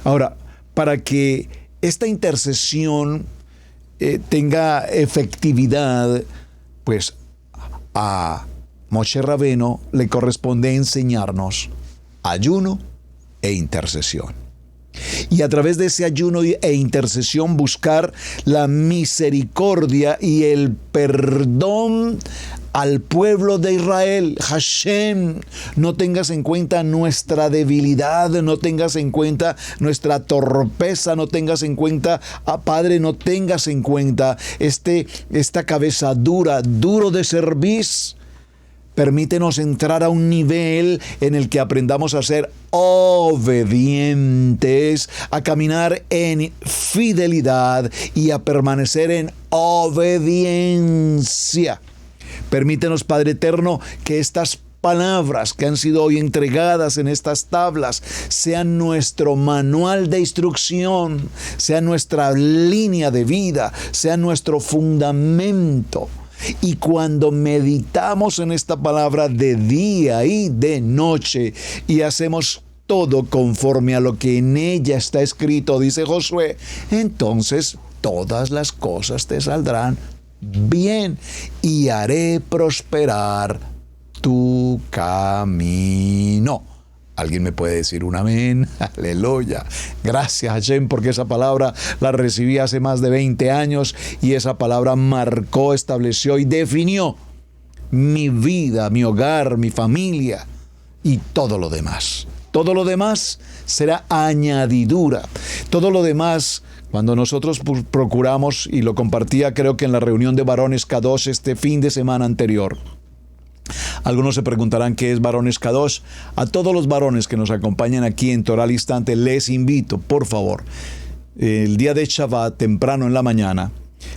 Ahora, para que esta intercesión tenga efectividad, pues a Moshe Rabeno le corresponde enseñarnos ayuno e intercesión. Y a través de ese ayuno e intercesión buscar la misericordia y el perdón al pueblo de Israel. Hashem, no tengas en cuenta nuestra debilidad, no tengas en cuenta nuestra torpeza, no tengas en cuenta, Padre, no tengas en cuenta esta cabeza duro de cerviz. Permítenos entrar a un nivel en el que aprendamos a ser obedientes, a caminar en fidelidad y a permanecer en obediencia. Permítenos, Padre Eterno, que estas palabras que han sido hoy entregadas en estas tablas sean nuestro manual de instrucción, sean nuestra línea de vida, sean nuestro fundamento. Y cuando meditamos en esta palabra de día y de noche y hacemos todo conforme a lo que en ella está escrito, dice Josué, entonces todas las cosas te saldrán bien y haré prosperar tu camino. ¿Alguien me puede decir un amén? Aleluya. Gracias, Hashem, porque esa palabra la recibí hace más de 20 años y esa palabra marcó, estableció y definió mi vida, mi hogar, mi familia y todo lo demás. Todo lo demás será añadidura. Todo lo demás, cuando nosotros procuramos, y lo compartía creo que en la reunión de varones Kadosh este fin de semana anterior, algunos se preguntarán qué es Varones Kadosh. A todos los varones que nos acompañan aquí en Torah al Instante, les invito, por favor, el día de Shabbat, temprano en la mañana,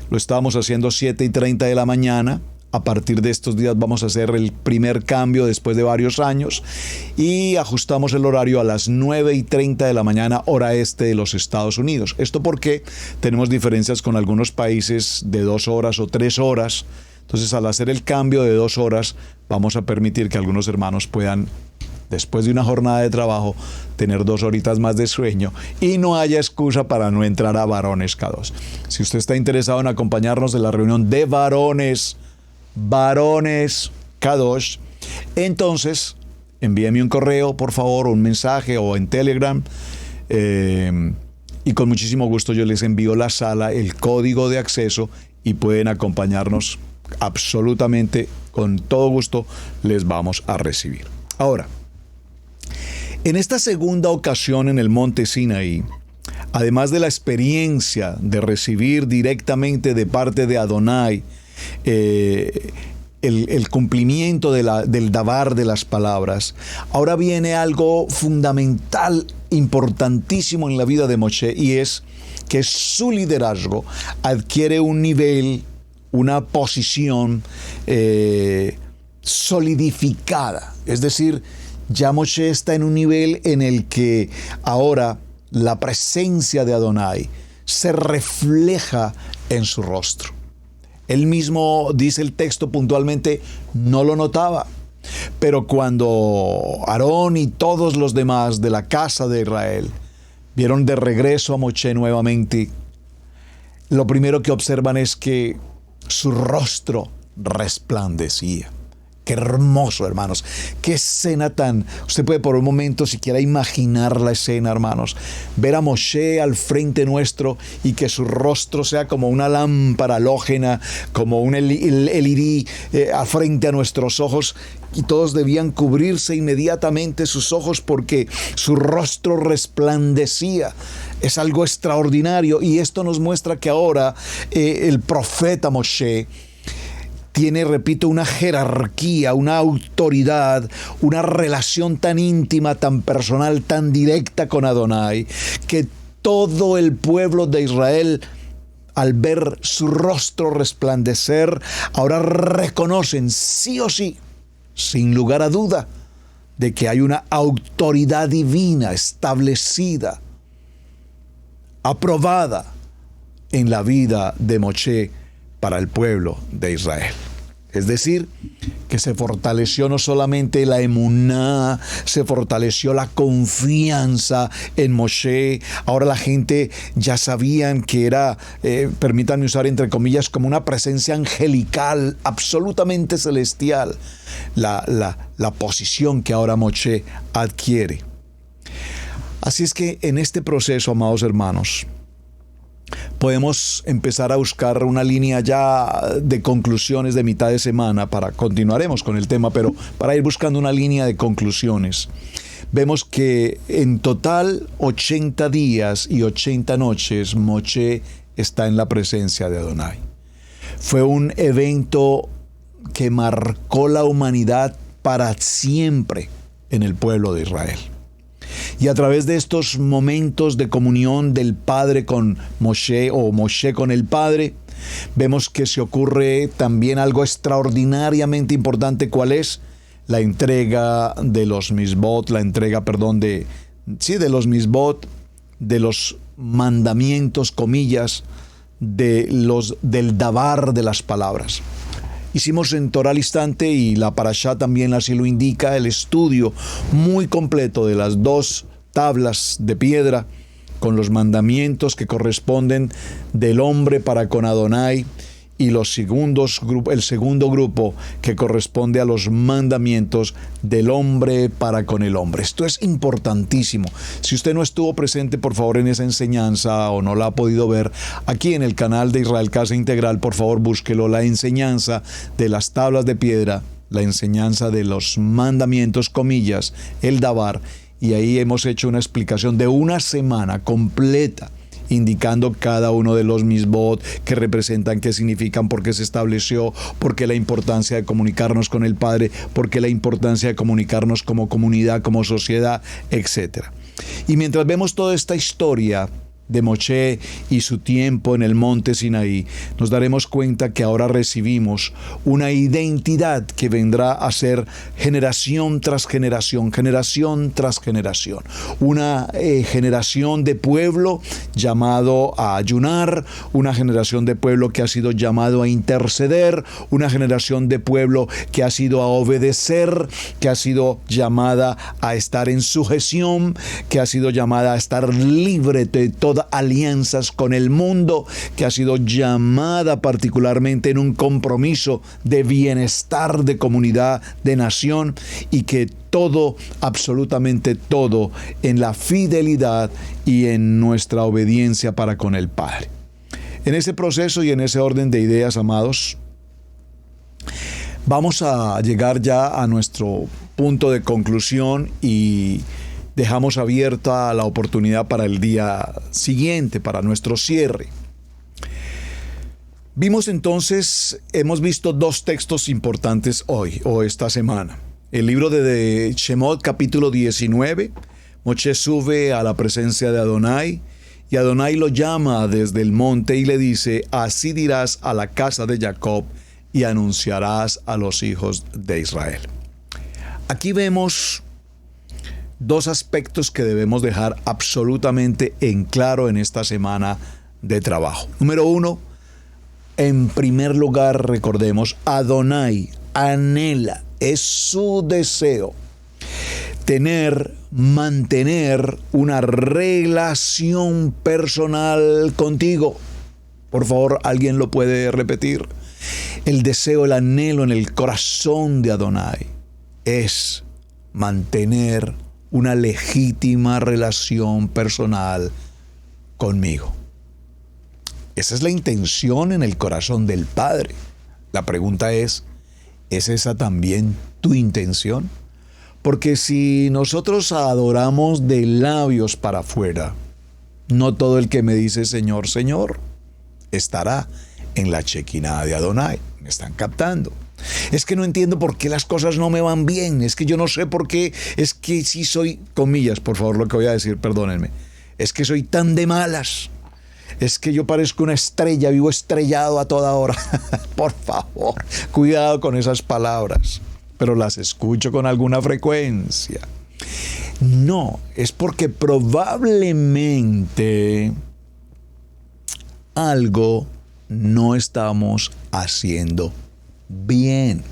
lo estábamos haciendo 7:30 de la mañana. A partir de estos días vamos a hacer el primer cambio después de varios años y ajustamos el horario a las 9:30 de la mañana, hora este de los Estados Unidos. Esto porque tenemos diferencias con algunos países de 2 horas o 3 horas. Entonces, al hacer el cambio de 2 horas, vamos a permitir que algunos hermanos puedan, después de una jornada de trabajo, tener 2 horitas más de sueño y no haya excusa para no entrar a Varones Kadosh. Si usted está interesado en acompañarnos en la reunión de Varones Kadosh, entonces envíeme un correo, por favor, un mensaje o en Telegram, y con muchísimo gusto yo les envío la sala, el código de acceso y pueden acompañarnos. Absolutamente, con todo gusto, les vamos a recibir. Ahora, en esta segunda ocasión en el monte Sinaí, además de la experiencia de recibir directamente de parte de Adonai el cumplimiento del davar de las palabras, ahora viene algo fundamental, importantísimo en la vida de Moshe, y es que su liderazgo adquiere un nivel, una posición solidificada. Es decir, ya Moshe está en un nivel en el que ahora la presencia de Adonai se refleja en su rostro. Él mismo, dice el texto puntualmente, no lo notaba, Pero cuando Aarón y todos los demás de la casa de Israel vieron de regreso a Moshe nuevamente, lo primero que observan es que su rostro resplandecía. Qué hermoso, hermanos. Qué escena tan... Usted puede por un momento siquiera imaginar la escena, hermanos. Ver a Moshe al frente nuestro y que su rostro sea como una lámpara halógena, como un elirí al frente a nuestros ojos. Y todos debían cubrirse inmediatamente sus ojos porque su rostro resplandecía. Es algo extraordinario. Y esto nos muestra que ahora el profeta Moshe tiene, repito, una jerarquía, una autoridad, una relación tan íntima, tan personal, tan directa con Adonai, que todo el pueblo de Israel, al ver su rostro resplandecer, ahora reconocen sí o sí, sin lugar a duda, de que hay una autoridad divina establecida, aprobada en la vida de Moshe para el pueblo de Israel. Es decir, que se fortaleció no solamente la emuná, se fortaleció la confianza en Moshe. Ahora la gente ya sabían que era, permítanme usar entre comillas, como una presencia angelical, absolutamente celestial, la posición que ahora Moshe adquiere. Así es que en este proceso, amados hermanos, podemos empezar a buscar una línea ya de conclusiones de mitad de semana. Continuaremos con el tema, pero para ir buscando una línea de conclusiones. Vemos que en total 80 días y 80 noches Moshe está en la presencia de Adonai. Fue un evento que marcó la humanidad para siempre en el pueblo de Israel. Y a través de estos momentos de comunión del Padre con Moshe o Moshe con el Padre, vemos que se ocurre también algo extraordinariamente importante. ¿Cuál es? La entrega de los misbot, de los misbot, de los mandamientos, comillas, del dabar de las palabras. Hicimos en Torah al Instante, y la Parashá también así lo indica, el estudio muy completo de las 2 tablas de piedra con los mandamientos que corresponden del hombre para con Adonai, y el segundo grupo que corresponde a los mandamientos del hombre para con el hombre. Esto es importantísimo. Si usted no estuvo presente, por favor, en esa enseñanza o no la ha podido ver, aquí en el canal de Israel Casa Integral, por favor, búsquelo, la enseñanza de las tablas de piedra, la enseñanza de los mandamientos, comillas, el dabar, y ahí hemos hecho una explicación de una semana completa, indicando cada uno de los misbot, qué representan, qué significan, por qué se estableció, por qué la importancia de comunicarnos con el Padre, por qué la importancia de comunicarnos como comunidad, como sociedad, etc. Y mientras vemos toda esta historia de Moshe y su tiempo en el monte Sinaí, nos daremos cuenta que ahora recibimos una identidad que vendrá a ser generación tras generación, una generación de pueblo llamado a ayunar, una generación de pueblo que ha sido llamado a interceder, una generación de pueblo que ha sido a obedecer, que ha sido llamada a estar en sujeción, que ha sido llamada a estar libre de toda alianzas con el mundo, que ha sido llamada particularmente en un compromiso de bienestar, de comunidad, de nación, y que todo, absolutamente todo, en la fidelidad y en nuestra obediencia para con el Padre. En ese proceso y en ese orden de ideas, amados, vamos a llegar ya a nuestro punto de conclusión y dejamos abierta la oportunidad para el día siguiente, para nuestro cierre. Hemos visto 2 textos importantes hoy o esta semana. El libro de Shemot, capítulo 19, Moshe sube a la presencia de Adonai y Adonai lo llama desde el monte y le dice: así dirás a la casa de Jacob y anunciarás a los hijos de Israel. Aquí vemos 2 aspectos que debemos dejar absolutamente en claro en esta semana de trabajo. Número 1, en primer lugar, recordemos, Adonai anhela Es su deseo mantener una relación personal contigo. Por favor, ¿alguien lo puede repetir? El deseo, el anhelo en el corazón de Adonai es mantener una legítima relación personal conmigo. Esa es la intención en el corazón del Padre. La pregunta ¿es esa también tu intención? Porque si nosotros adoramos de labios para afuera, no todo el que me dice Señor, Señor, estará en la Shekinah de Adonai. ¿Me están captando? Es que no entiendo por qué las cosas no me van bien. Es que yo no sé por qué. Es que sí soy, comillas, por favor, lo que voy a decir, perdónenme. Es que soy tan de malas. Es que yo parezco una estrella, vivo estrellado a toda hora. Por favor, cuidado con esas palabras. Pero las escucho con alguna frecuencia. No, es porque probablemente algo no estamos haciendo bien.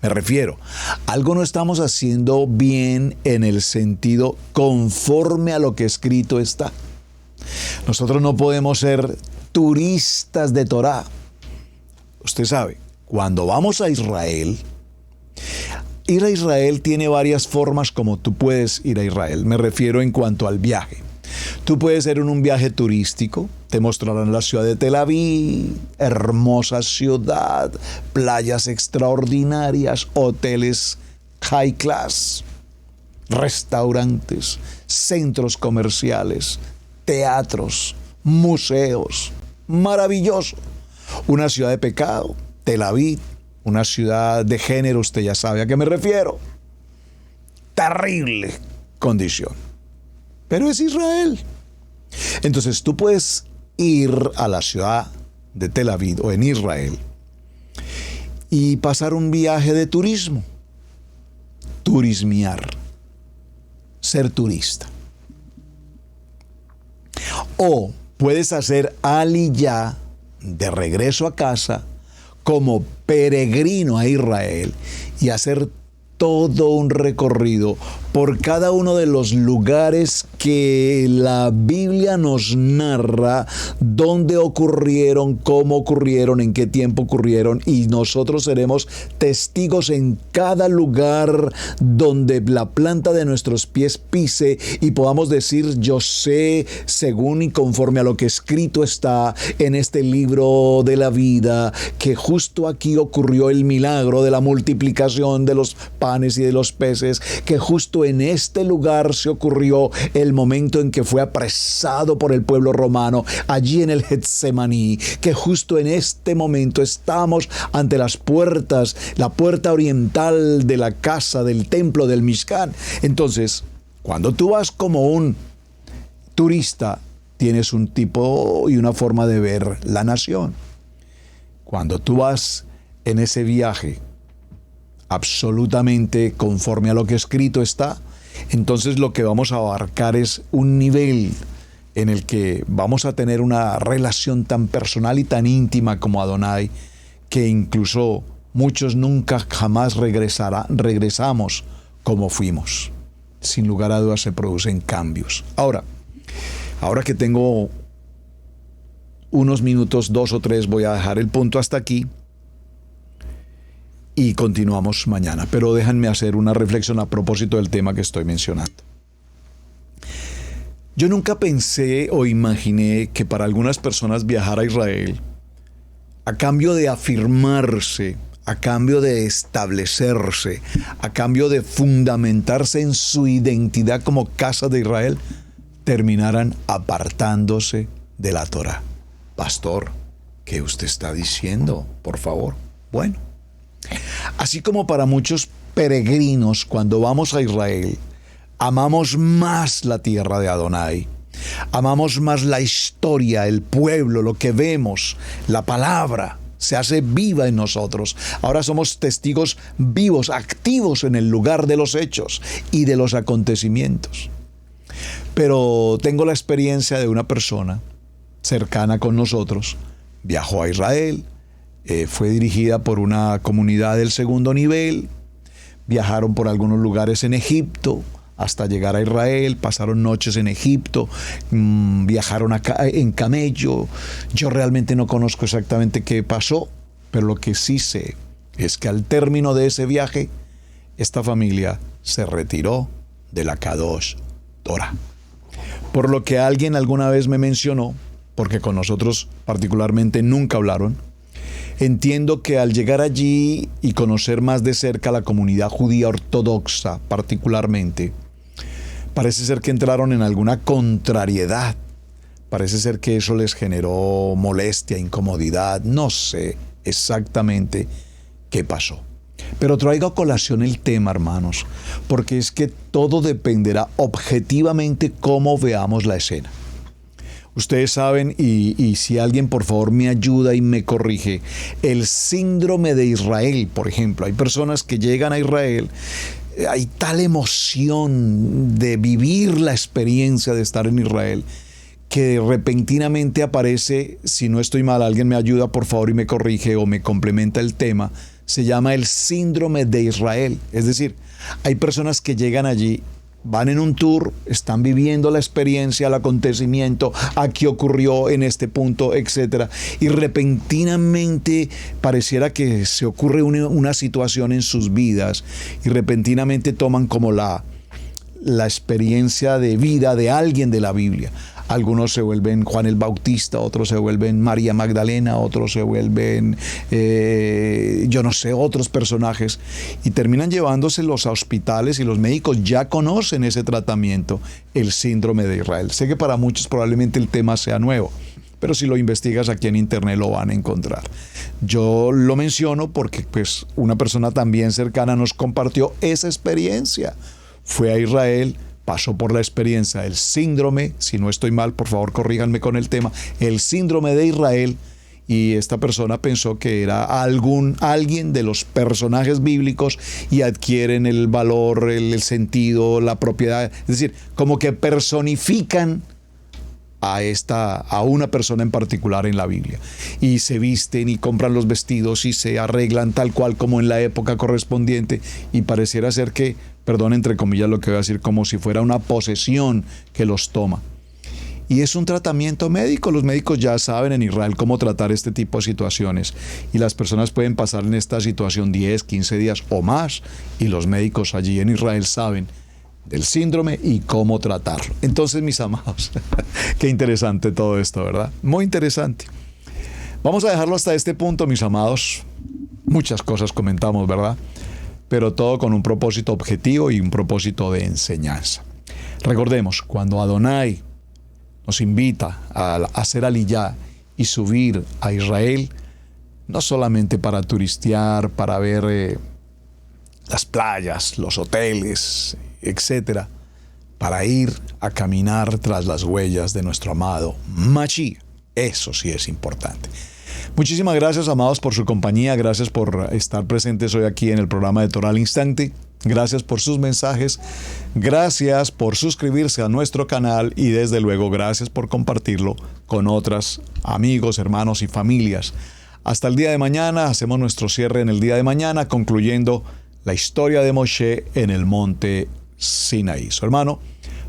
Me refiero, algo no estamos haciendo bien en el sentido conforme a lo que escrito está. Nosotros no podemos ser turistas de Torá. Usted sabe, cuando vamos a Israel, ir a Israel tiene varias formas como tú puedes ir a Israel. Me refiero en cuanto al viaje. Tú puedes ir en un viaje turístico, te mostrarán la ciudad de Tel Aviv, hermosa ciudad, playas extraordinarias, hoteles high class, restaurantes, centros comerciales, teatros, museos. Maravilloso. Una ciudad de pecado, Tel Aviv, una ciudad de género, usted ya sabe a qué me refiero. Terrible condición. Pero es Israel. Entonces tú puedes ir a la ciudad de Tel Aviv o en Israel y pasar un viaje de turismo. Turismear. Ser turista. O puedes hacer aliyá de regreso a casa como peregrino a Israel y hacer todo un recorrido por cada uno de los lugares que la Biblia nos narra, dónde ocurrieron, cómo ocurrieron, en qué tiempo ocurrieron, y nosotros seremos testigos en cada lugar donde la planta de nuestros pies pise y podamos decir, yo sé, según y conforme a lo que escrito está en este libro de la vida, que justo aquí ocurrió el milagro de la multiplicación de los panes y de los peces, que justo en este lugar se ocurrió el momento en que fue apresado por el pueblo romano, allí en el Getsemaní, que justo en este momento estamos ante las puertas, la puerta oriental de la casa, del templo del Mishkan. Entonces, cuando tú vas como un turista, tienes un tipo y una forma de ver la nación. Cuando tú vas en ese viaje absolutamente conforme a lo que escrito está, entonces lo que vamos a abarcar es un nivel en el que vamos a tener una relación tan personal y tan íntima como Adonai, que incluso muchos nunca jamás regresamos como fuimos. Sin lugar a dudas se producen cambios. Ahora que tengo unos minutos, 2 o 3, voy a dejar el punto hasta aquí y continuamos mañana. Pero déjenme hacer una reflexión a propósito del tema que estoy mencionando. Yo nunca pensé o imaginé que para algunas personas viajar a Israel, a cambio de afirmarse, a cambio de establecerse, a cambio de fundamentarse en su identidad como casa de Israel, terminaran apartándose de la Torá. Pastor, ¿qué usted está diciendo? Por favor. Bueno, así como para muchos peregrinos cuando vamos a Israel, amamos más la tierra de Adonai, amamos más la historia, el pueblo, lo que vemos, la palabra se hace viva en nosotros. Ahora somos testigos vivos, activos en el lugar de los hechos y de los acontecimientos. Pero tengo la experiencia de una persona cercana con nosotros, viajó a Israel, fue dirigida por una comunidad del segundo nivel, viajaron por algunos lugares en Egipto hasta llegar a Israel, pasaron noches en Egipto, viajaron acá en camello. Yo realmente no conozco exactamente qué pasó, pero lo que sí sé es que al término de ese viaje, esta familia se retiró de la Kadosh Torah. Por lo que alguien alguna vez me mencionó, porque con nosotros particularmente nunca hablaron, entiendo que al llegar allí y conocer más de cerca la comunidad judía ortodoxa particularmente, parece ser que entraron en alguna contrariedad. Parece ser que eso les generó molestia, incomodidad. No sé exactamente qué pasó. Pero traigo a colación el tema, hermanos, porque es que todo dependerá objetivamente cómo veamos la escena. Ustedes saben, y si alguien por favor me ayuda y me corrige, el síndrome de Israel, por ejemplo. Hay personas que llegan a Israel, hay tal emoción de vivir la experiencia de estar en Israel, que repentinamente aparece, si no estoy mal, alguien me ayuda por favor y me corrige o me complementa el tema, se llama el síndrome de Israel. Es decir, hay personas que llegan allí, van en un tour, están viviendo la experiencia, el acontecimiento, aquí ocurrió en este punto, etc. Y repentinamente pareciera que se ocurre una situación en sus vidas y repentinamente toman como la experiencia de vida de alguien de la Biblia. Algunos se vuelven Juan el Bautista, otros se vuelven María Magdalena, otros se vuelven, yo no sé, otros personajes. Y terminan llevándoselos a hospitales y los médicos ya conocen ese tratamiento, el síndrome de Israel. Sé que para muchos probablemente el tema sea nuevo, pero si lo investigas aquí en internet lo van a encontrar. Yo lo menciono porque pues una persona también cercana nos compartió esa experiencia. Fue a Israel, pasó por la experiencia del síndrome, si no estoy mal, por favor corríganme con el tema, el síndrome de Israel, y esta persona pensó que era alguien de los personajes bíblicos y adquieren el valor, el sentido, la propiedad, es decir, como que personifican a una persona en particular en la Biblia, y se visten y compran los vestidos y se arreglan tal cual como en la época correspondiente, y pareciera ser que, perdón entre comillas lo que voy a decir, como si fuera una posesión que los toma. Y es un tratamiento médico. Los médicos ya saben en Israel cómo tratar este tipo de situaciones, y las personas pueden pasar en esta situación 10, 15 días o más, y los médicos allí en Israel saben del síndrome y cómo tratarlo. Entonces, mis amados, qué interesante todo esto, ¿verdad? Muy interesante. Vamos a dejarlo hasta este punto, mis amados. Muchas cosas comentamos, ¿verdad? Pero todo con un propósito objetivo y un propósito de enseñanza. Recordemos, cuando Adonai nos invita a hacer aliyá y subir a Israel, no solamente para turistear, para ver las playas, los hoteles, etcétera, para ir a caminar tras las huellas de nuestro amado Mashiach. Eso sí es importante. Muchísimas gracias, amados, por su compañía. Gracias por estar presentes hoy aquí en el programa de Torah al Instante. Gracias por sus mensajes. Gracias por suscribirse a nuestro canal y desde luego gracias por compartirlo con otros amigos, hermanos y familias. Hasta el día de mañana. Hacemos nuestro cierre en el día de mañana, concluyendo la historia de Moshe en el monte Sinaí. Su hermano,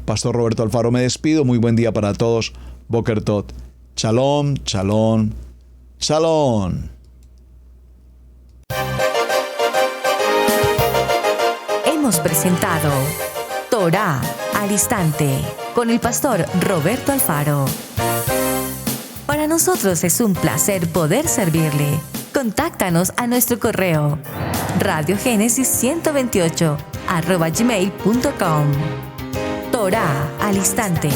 Pastor Roberto Alfaro, me despido. Muy buen día para todos. Boker Tot. Shalom, shalom, shalom. Hemos presentado Torah al Instante con el Pastor Roberto Alfaro. Para nosotros es un placer poder servirle. Contáctanos a nuestro correo radiogenesis128@gmail.com. Torah al Instante.